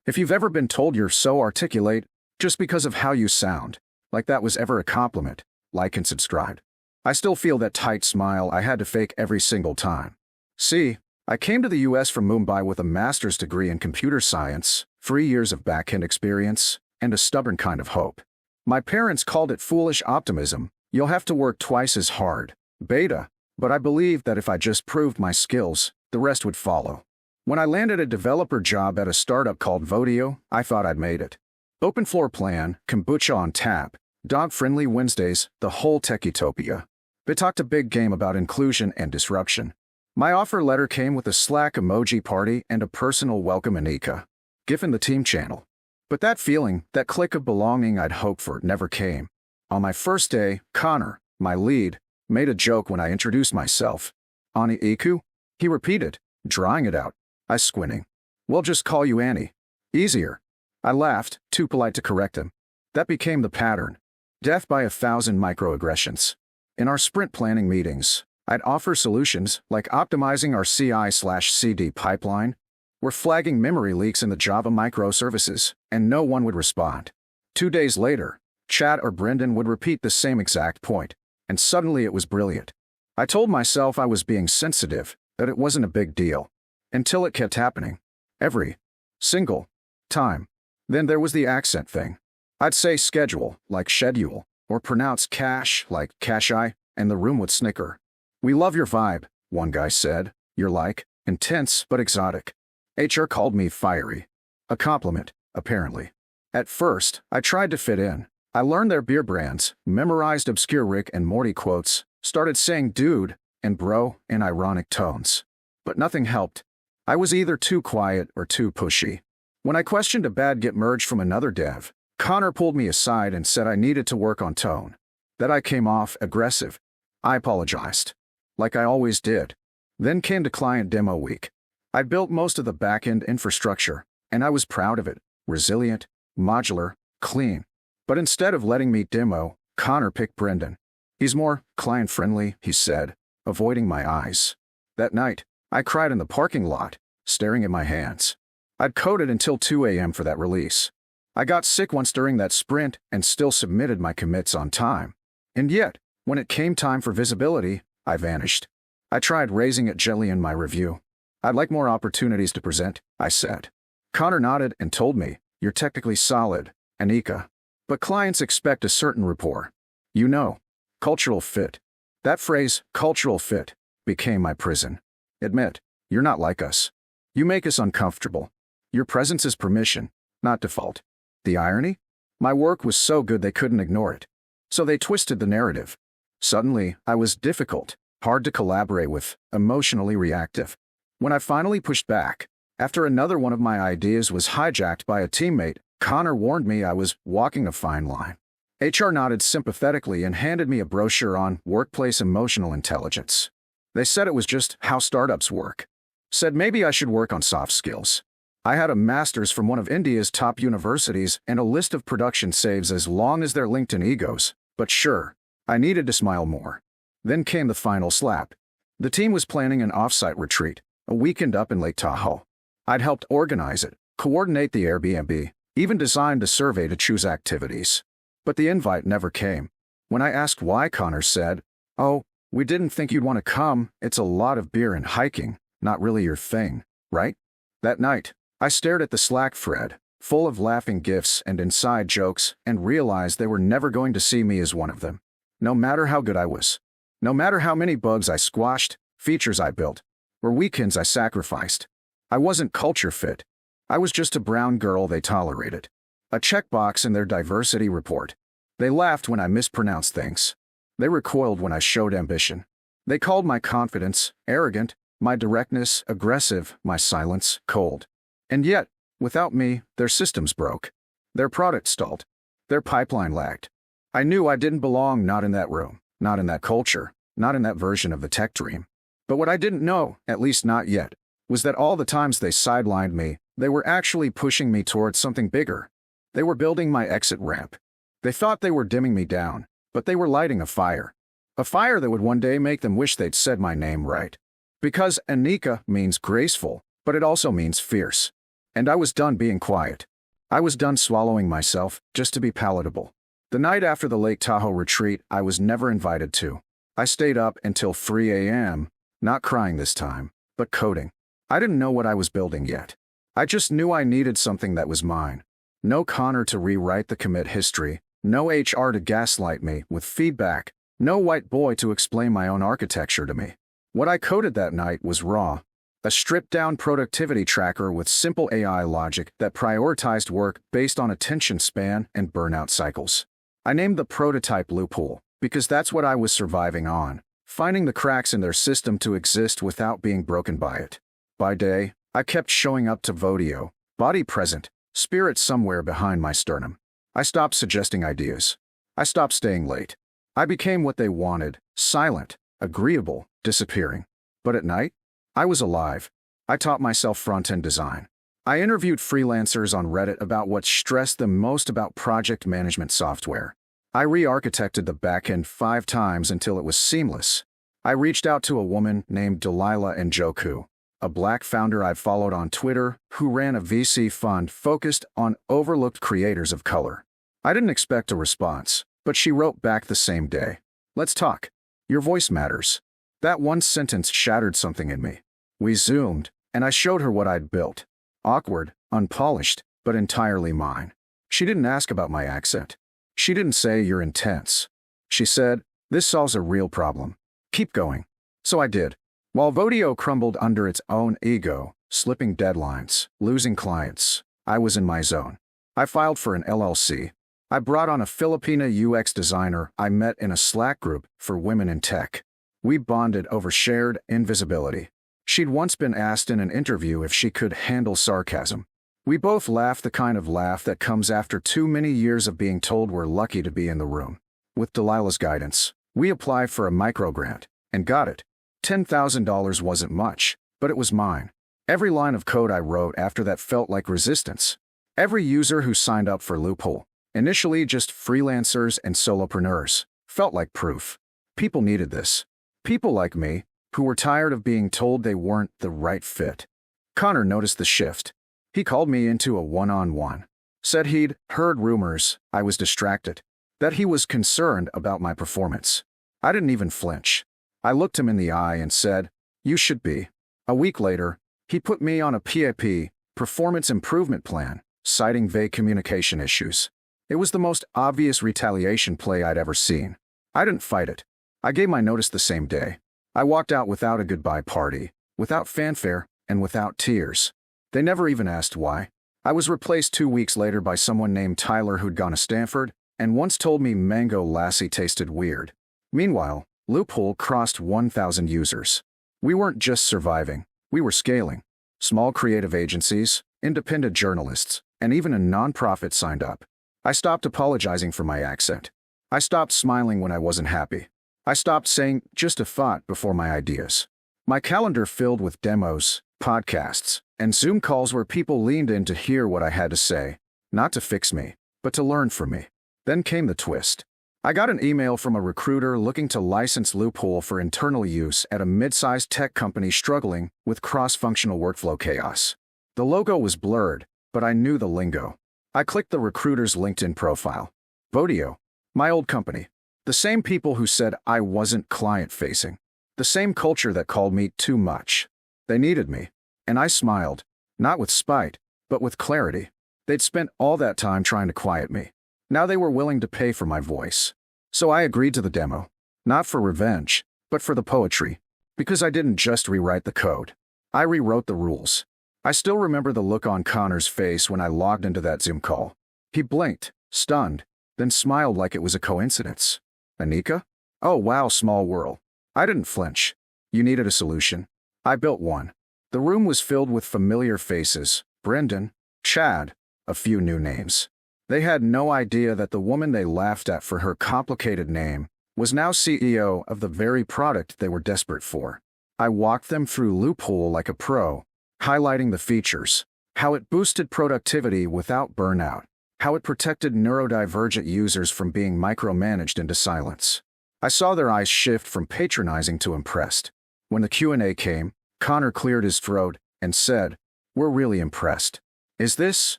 If you've ever been told you're so articulate just because of how you sound, like that was ever a compliment, like and subscribe. I still feel that tight smile I had to fake every single time. See, I came to the US from Mumbai with a master's degree in computer science, 3 years of back-end experience, and a stubborn kind of hope. My parents called it foolish optimism. You'll have to work twice as hard. Beta. But I believed that if I just proved my skills, the rest would follow. When I landed a developer job at a startup called Vodeo, I thought I'd made it. Open floor plan, kombucha on tap, dog-friendly Wednesdays, the whole tech utopia. They talked a big game about inclusion and disruption. My offer letter came with a Slack emoji party and a personal welcome Anika, given the team channel. But that feeling, that click of belonging I'd hoped for, never came. On my first day, Connor, my lead, made a joke when I introduced myself. Ani Iku? He repeated, drawing it out. I squinting. We'll just call you Annie. Easier. I laughed, too polite to correct him. That became the pattern. Death by 1,000 microaggressions. In our sprint planning meetings, I'd offer solutions like optimizing our CI/CD pipeline. We're flagging memory leaks in the Java microservices, and no one would respond. 2 days later, Chad or Brendan would repeat the same exact point, and suddenly it was brilliant. I told myself I was being sensitive, that it wasn't a big deal. Until it kept happening. Every single time. Then there was the accent thing. I'd say schedule, like schedule, or pronounce cash, like cash-I, and the room would snicker. We love your vibe, one guy said. You're like, intense but exotic. HR called me fiery. A compliment, apparently. At first, I tried to fit in. I learned their beer brands, memorized obscure Rick and Morty quotes, started saying dude and bro in ironic tones. But nothing helped. I was either too quiet or too pushy. When I questioned a bad Git merge from another dev, Connor pulled me aside and said I needed to work on tone. That I came off aggressive. I apologized. Like I always did. Then came to client demo week. I built most of the back-end infrastructure, and I was proud of it. Resilient, modular, clean. But instead of letting me demo, Connor picked Brendan. He's more client-friendly, he said, avoiding my eyes. That night, I cried in the parking lot, staring at my hands. I'd coded until 2 a.m. for that release. I got sick once during that sprint and still submitted my commits on time. And yet, when it came time for visibility, I vanished. I tried raising it gently in my review. I'd like more opportunities to present, I said. Connor nodded and told me, you're technically solid, Anika. But clients expect a certain rapport. You know, cultural fit. That phrase, cultural fit, became my prison. Admit, you're not like us. You make us uncomfortable. Your presence is permission, not default. The irony? My work was so good they couldn't ignore it. So they twisted the narrative. Suddenly, I was difficult, hard to collaborate with, emotionally reactive. When I finally pushed back, after another one of my ideas was hijacked by a teammate, Connor warned me I was walking a fine line. HR nodded sympathetically and handed me a brochure on workplace emotional intelligence. They said it was just how startups work. Said maybe I should work on soft skills. I had a master's from one of India's top universities and a list of production saves as long as their LinkedIn egos, but sure, I needed to smile more. Then came the final slap. The team was planning an offsite retreat, a weekend up in Lake Tahoe. I'd helped organize it, coordinate the Airbnb, even designed a survey to choose activities. But the invite never came. When I asked why, Connor said, "Oh, we didn't think you'd want to come. It's a lot of beer and hiking, not really your thing, right?" That night, I stared at the Slack thread, full of laughing gifs and inside jokes, and realized they were never going to see me as one of them. No matter how good I was. No matter how many bugs I squashed, features I built, or weekends I sacrificed. I wasn't culture fit. I was just a brown girl they tolerated. A checkbox in their diversity report. They laughed when I mispronounced things. They recoiled when I showed ambition. They called my confidence arrogant, my directness aggressive, my silence cold. And yet, without me, their systems broke. Their product stalled. Their pipeline lagged. I knew I didn't belong, not in that room, not in that culture, not in that version of the tech dream. But what I didn't know, at least not yet, was that all the times they sidelined me, they were actually pushing me towards something bigger. They were building my exit ramp. They thought they were dimming me down, but they were lighting a fire. A fire that would one day make them wish they'd said my name right. Because Anika means graceful, but it also means fierce. And I was done being quiet. I was done swallowing myself just to be palatable. The night after the Lake Tahoe retreat, I was never invited to. I stayed up until 3 a.m., not crying this time, but coding. I didn't know what I was building yet. I just knew I needed something that was mine. No Connor to rewrite the commit history, no HR to gaslight me with feedback, no white boy to explain my own architecture to me. What I coded that night was raw. A stripped-down productivity tracker with simple AI logic that prioritized work based on attention span and burnout cycles. I named the prototype Loophole because that's what I was surviving on, finding the cracks in their system to exist without being broken by it. By day, I kept showing up to Vodio, body present, spirit somewhere behind my sternum. I stopped suggesting ideas. I stopped staying late. I became what they wanted, silent, agreeable, disappearing. But at night, I was alive. I taught myself front-end design. I interviewed freelancers on Reddit about what stressed them most about project management software. I re-architected the backend 5 times until it was seamless. I reached out to a woman named Delilah Njoku, a Black founder I've followed on Twitter who ran a VC fund focused on overlooked creators of color. I didn't expect a response, but she wrote back the same day. "Let's talk. Your voice matters." That one sentence shattered something in me. We zoomed, and I showed her what I'd built. Awkward, unpolished, but entirely mine. She didn't ask about my accent. She didn't say, "You're intense." She said, "This solves a real problem. Keep going." So I did. While Vodio crumbled under its own ego, slipping deadlines, losing clients, I was in my zone. I filed for an LLC. I brought on a Filipina UX designer I met in a Slack group for women in tech. We bonded over shared invisibility. She'd once been asked in an interview if she could handle sarcasm. We both laughed the kind of laugh that comes after too many years of being told we're lucky to be in the room. With Delilah's guidance, we applied for a microgrant and got it. $10,000 wasn't much, but it was mine. Every line of code I wrote after that felt like resistance. Every user who signed up for Loophole, initially just freelancers and solopreneurs, felt like proof. People needed this. People like me, who were tired of being told they weren't the right fit. Connor noticed the shift. He called me into a one-on-one. Said he'd heard rumors I was distracted, that he was concerned about my performance. I didn't even flinch. I looked him in the eye and said, "You should be." A week later, he put me on a PAP, performance improvement plan, citing vague communication issues. It was the most obvious retaliation play I'd ever seen. I didn't fight it. I gave my notice the same day. I walked out without a goodbye party, without fanfare, and without tears. They never even asked why. I was replaced 2 weeks later by someone named Tyler who'd gone to Stanford and once told me Mango Lassi tasted weird. Meanwhile, Loophole crossed 1,000 users. We weren't just surviving, we were scaling. Small creative agencies, independent journalists, and even a nonprofit signed up. I stopped apologizing for my accent. I stopped smiling when I wasn't happy. I stopped saying just a thought before my ideas. My calendar filled with demos, podcasts, and Zoom calls where people leaned in to hear what I had to say, not to fix me, but to learn from me. Then came the twist. I got an email from a recruiter looking to license Loophole for internal use at a mid-sized tech company struggling with cross-functional workflow chaos. The logo was blurred, but I knew the lingo. I clicked the recruiter's LinkedIn profile. Vodio, my old company. The same people who said I wasn't client-facing. The same culture that called me too much. They needed me, and I smiled, not with spite, but with clarity. They'd spent all that time trying to quiet me. Now they were willing to pay for my voice. So I agreed to the demo, not for revenge, but for the poetry, because I didn't just rewrite the code. I rewrote the rules. I still remember the look on Connor's face when I logged into that Zoom call. He blinked, stunned, then smiled like it was a coincidence. "Anika? Oh wow, small world." I didn't flinch. "You needed a solution. I built one." The room was filled with familiar faces, Brendan, Chad, a few new names. They had no idea that the woman they laughed at for her complicated name was now CEO of the very product they were desperate for. I walked them through Loophole like a pro, highlighting the features, how it boosted productivity without burnout, how it protected neurodivergent users from being micromanaged into silence. I saw their eyes shift from patronizing to impressed. When the Q&A came, Connor cleared his throat and said, "We're really impressed." Is this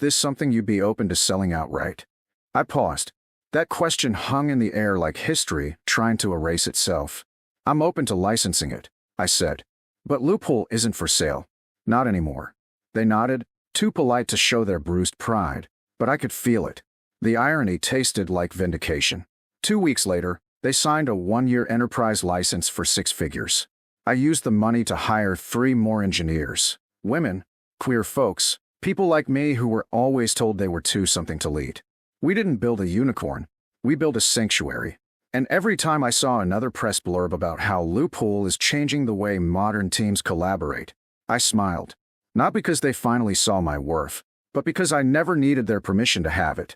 something you'd be open to selling outright? I paused. That question hung in the air like history trying to erase itself. I'm open to licensing it, I said. But Loophole isn't for sale. Not anymore. They nodded, too polite to show their bruised pride, but I could feel it. The irony tasted like vindication. 2 weeks later, they signed a 1-year enterprise license for 6 figures. I used the money to hire 3 more engineers. Women, queer folks, people like me who were always told they were too something to lead. We didn't build a unicorn. We built a sanctuary. And every time I saw another press blurb about how Loophole is changing the way modern teams collaborate, I smiled. Not because they finally saw my worth, but because I never needed their permission to have it.